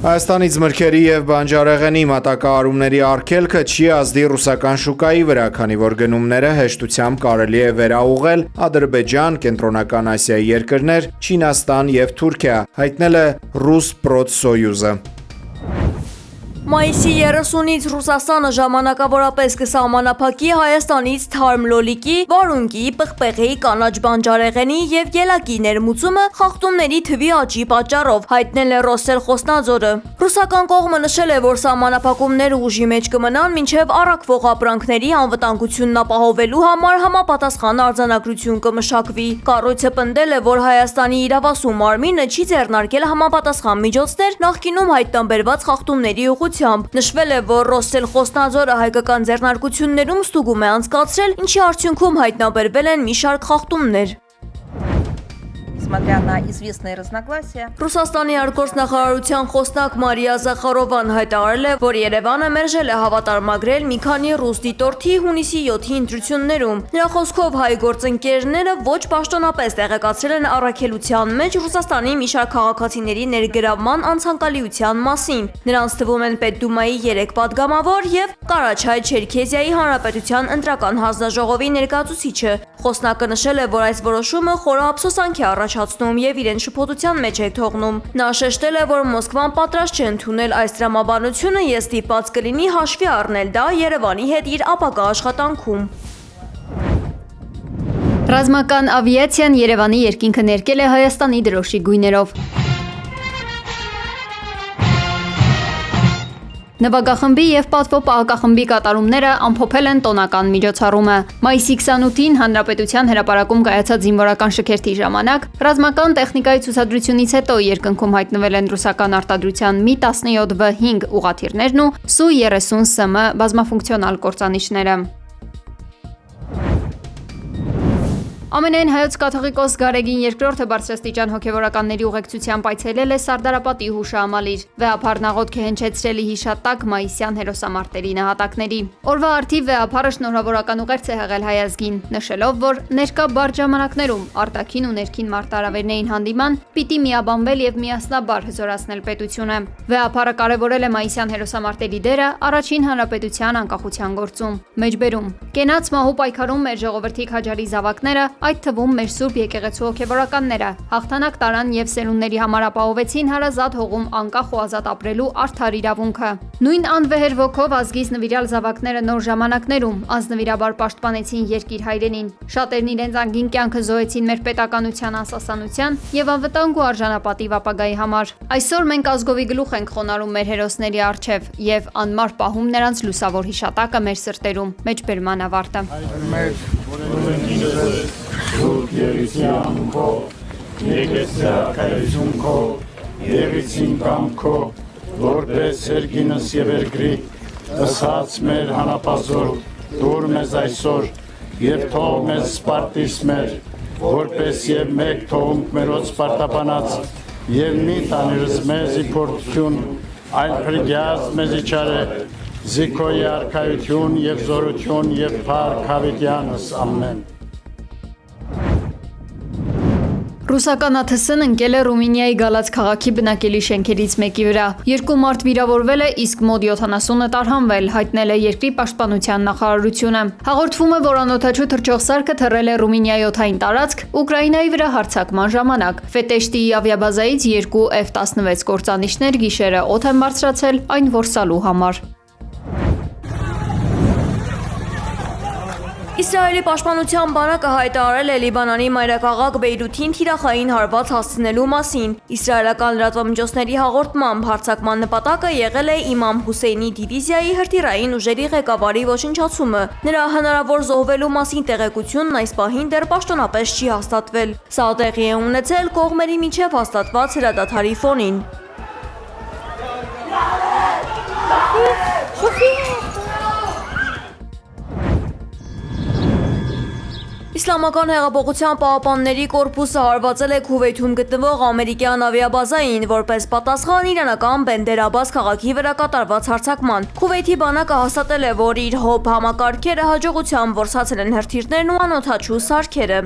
Հայաստանից մրգերի և բանջարեղենի մատակարարումների արգելքը չի ազդի ռուսական շուկայի վրա, քանի որ գնումները հեշտությամբ կարելի է վերաուղղել Ադրբեջան, Կենտրոնական Ասիայի երկրներ, Չինաստան և Թուրքիա, հայտնել է Rusprotsoyuz-ը։ Մայիսի 30-ից Ռուսաստանը ժամանակավորապես կսահմանափակի Հայաստանից թարմ լոլիկի, վարունգի, պղպեղի, կանաչ բանջարեղենի և ելակի ներմուծումը խախտումների թվի աճի պատճառով, հայտնել է Ռոստել Խոսնաձորը։ Ռուսական կողմը նշել է, որ սահմանափակումները ուժի մեջ կմնան մինչև առաքվող ապրանքների անվտանգությունն ապահովելու համար համապատասխան արձանագրություն կմշակվի։ Կառույցը պնդել է, որ Հայաստանի իրավասու մարմինը չի ձեռնարկել համապատասխան միջոցներ նախկինում հայտնաբերված խախտումների ուղղությամբ։ Նշվել է, որ Ռոստել Խոսնաձորը հայկական ձեռնարկություններում ստուգում է անցկացրել, ինչի արդյունքում հայտնաբերվել են մի շարք խախտումներ։ Ռուսաստանի արտգործնախարարության խոսնակ Մարիա Զախարովան հայտարարել է, որ Երևանը մերժել է հավատարմագրել մի քանի ռուս դիտորդի հունիսի 7-ի ընտրություններում։ Նրա խոսքով հայ գործընկերները ոչ պաշտոնապես տեղեկացրել են առաքելության մեջ Ռուսաստանի մի շարք քաղաքացիների ներգրավման անցանկալիության մասին։ Նրանց թվում են Պետդումայի 3 падգամավոր և Կարաչայ-Չերքեզիայի Հանրապետության ընտրական հանձնաժողովի ներկայացուցիչը։ Խոսնակը նշել է, որ այս որոշումը խորը ափսոսանք է առաջացնում և իրեն շփոթության մեջ է թողնում։ Նա շեշտել է, որ Մոսկվան պատրաստ չէ ընդունել այս տրամաբանությունը և ստիպված կլինի հաշվի առնել դա Երևանի հետ իր ապագա աշխատանքում։ Ռազմական ավիացիան Երևանի երկինքը ներկել է Հայաստանի դրոշի գույներով։ Նվագախմբի և Պատվո պահակախմբի կատարումները ամփոփել են տոնական միջոցառումը։ Մայիսի 28-ին Հանրապետության հրապարակում կայացած զինվորական շքերթի ժամանակ ռազմական տեխնիկայի ցուցադրությունից հետո երկնքում հայտնվել են ռուսական արտադրության Mi-17V5 ուղղաթիռներն ու Su-30SM բազմաֆունկցիոնալ կործանիչները։ Ամենայն հայոց կաթողիկոս Գարեգին II բարձրաստիճան հոգևորականների ուղեկցությամբ այցելել է Սարդարապատի հուշահամալիր։ Վեհափառն աղոթք է հնչեցրել հիշատակ մայիսյան հերոսամարտերի նահատակների։ Օրվա արդիվ վեհափառը շնորհավորական ուղերձ է հղել հայ ազգին, նշելով, որ ներկա բարդ ժամանակներում արտաքին ու ներքին մարտահրավերներին հանդիման պիտի միաբանվել և միասնաբար հզորացնել պետությունը։ Վեհափառը կարևորել է մայիսյան հերոսամարտերի դերը առաջին հանրապետության անկախության գործում։ Մեջբերում կենաց մահու պայքարում մեր ժողովրդի քաջարի զավակները, այդ թվում մեր Սուրբ եկեղեցու հոգևորականները, հաղթանակ տարան և սերունդների համար ապահովեցին հարազատ հողում անկախ ու ազատ ապրելու արդար իրավունքը։ Նույն անվեհեր ոգով ազգիս նվիրյալ զավակները նոր ժամանակներում ազնվիրաբար պաշտպանեցին երկիր հայրենին։ Շատերն իրենց անգին կյանքը զոհեցին մեր պետականության անսասանության և անվտանգ ու արժանապատիվ ապագայի համար։ Այսօր մենք ազգովի գլուխ ենք խոնարհում մեր հերոսների առջև և անմար պահում նրանց լուսավոր հիշատակը մեր սրտերում։ Մեջբերման ավարտը։ Սուրբ Երեսիան քո, Եկեսիա կայություն քո, Եղիսին կամ քո, որպես երկինս և երկրի, ըսած մեր հանապազոր, դուր մեզ այսօր, և թող մեզ սպարտիս մեր, որպես և մեկ թողունք մերոց սպարտապանած, և մի տաներս մեզ իպորդություն, այլ պրգյազ մեզ իչար է, զիքոյի արքայություն և զորություն և պարք հավիտյանս, ամեն։ Ռուսական ԱԹՍ-ն ընկել է Ռումինիայի Գալաց քաղաքի բնակելի շենքերից մեկի վրա։ 2 մարդ վիրավորվել է, իսկ մոտ 70-ը տարհանվել, հայտնել է երկրի պաշտպանության նախարարությունը։ Հաղորդվում է, որ անօդաչու թռչող սարքը թռել է Ռումինիայի օդային տարածք Ուկրաինայի վրա հարձակման ժամանակ։ Ֆետեշտիի ավիաբազայից 2 F-16 կործանիչներ գիշերը օդ են բարձրացել այն որսալու համար։ Իսրայելի պաշտպանության բանակը հայտարարել է Լիբանանի մայրաքաղաք Բեյրութին թիրախային հարված հասցնելու մասին։ Իսրայելական լրատվամիջոցների հաղորդմամբ հարձակման նպատակը եղել է Իմամ Հուսեյնի դիվիզիայի հրթիռային ուժերի ղեկավարի ոչնչացումը։ Նրա հնարավոր զոհվելու մասին տեղեկությունն այս պահին դեռ պաշտոնապես չի հաստատվել։ Սա տեղի է ունեցել կողմերի միջև հաստատված հրադադարի ֆոնին։ Իսլամական հեղափոխության պահապանների կորպուսը հարվածել է Քուվեյթում գտնվող ամերիկյան ավիաբազային, որպես պատասխան իրանական Բենդեր Աբբաս քաղաքի վրա կատարված հարձակման։ Քուվեյթի բանակը հաստատել է, որ իր հոբ համակարգերը հաջողությամբ որսացել են հրթիռներն ու անօդաչու սարքերը։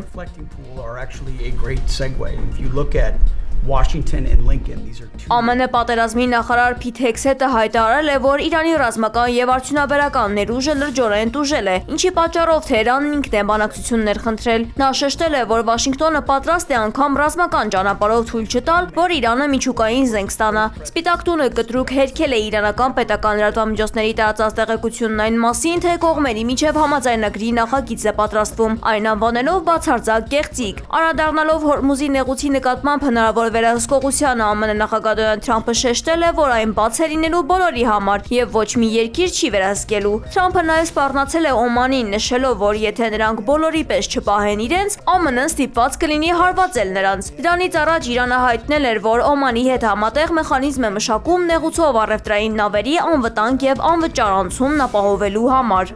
Washington and Lincoln. These are two. ԱՄՆ պատերազմի նախարար Փիթ Հեքսեթը հայտարարել է, որ Իրանի ռազմական եւ արդյունաբերական ներուժը լրջորեն տուժել է, ինչի պատճառով Թեհրանն ինքն է բանակցություններ խնդրել։ Նա շեշտել է, որ Վաշինգտոնը պատրաստ է անգամ ռազմական ճանապարհով թույլ չտալ, որ Իրանը միջուկային զենք ստանա։ Սպիտակ տունը կտրուկ հերքել է իրանական պետական լրատվամիջոցների տարածած տեղեկությունն այն մասին, թե կողմերի միջև համաձայնագրի նախագիծ է պատրաստվում, այն անվանելով բացարձակ կեղծիք։ Անդրադառնալով Հորմուզի նեղուցի նկատմամբ հնարավոր վերահսկողությանը ԱՄՆ նախագահ Դոնալդ Թրամփը շեշտել է, որ այն բաց է լինելու բոլորի համար եւ ոչ մի երկիր չի վերահսկելու։ Թրամփը նաեւ սպառնացել է Օմանին, նշելով, որ եթե նրանք բոլորի պես չպահեն իրենց, ԱՄՆ-ն ստիպված կլինի հարվածել նրանց։ Դրանից առաջ Իրանը հայտնել էր, որ Օմանի հետ համատեղ մեխանիզմ է մշակում նեղուցով առևտրային նավերի անվտանգ եւ անվճար անցումն ապահովելու համար։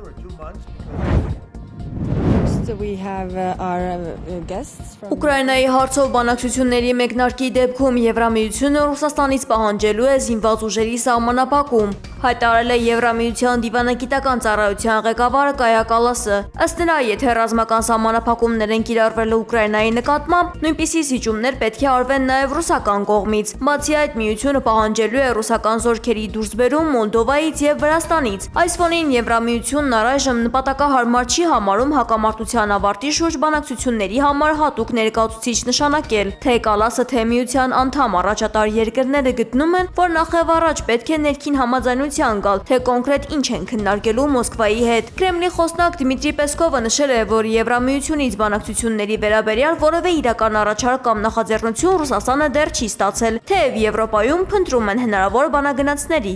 Ուկրաինայի հարցով բանակցությունների մեկնարկի դեպքում Եվրամիությունը Ռուսաստանից պահանջելու է զինված ուժերի սահմանափակում, հայտարարել է Եվրամիության դիվանագիտական ծառայության ղեկավարը Կայա Կալասը։ Ըստ նրա, եթե ռազմական սահմանափակումներ են կիրառվել Ուկրաինայի նկատմամբ, նույնպիսի զիջումներ պետք է արվեն նաև ռուսական կողմից։ Բացի այդ, միությունը պահանջելու է ռուսական զորքերի դուրսբերում Մոլդովայից եւ Վրաստանից։ Այս ֆոնին Եվրամիությունն առայժմ նպատակահարմար չի համարում հակամարտության ավարտի շուրջ բանակցությունների համար հատուկ ներկայացուցիչ նշանակել, թե Կալասը թե միության անդամ առաջատար երկրները գտնում են, որ նախև առաջ պետք է ներքին համաձայնության գալ, թե կոնկրետ ինչ են քննարկելու Մոսկվայի հետ։ Կրեմլի խոսնակ Դմիտրի Պեսկովը նշել է, որ Եվրամիությունից բանակցությունների վերաբերյալ որևէ իրական առաջարկ կամ նախաձեռնություն Ռուսաստանը դեռ չի ստացել, թեև Եվրոպայում փնտրում են հնարավոր բանագնացների։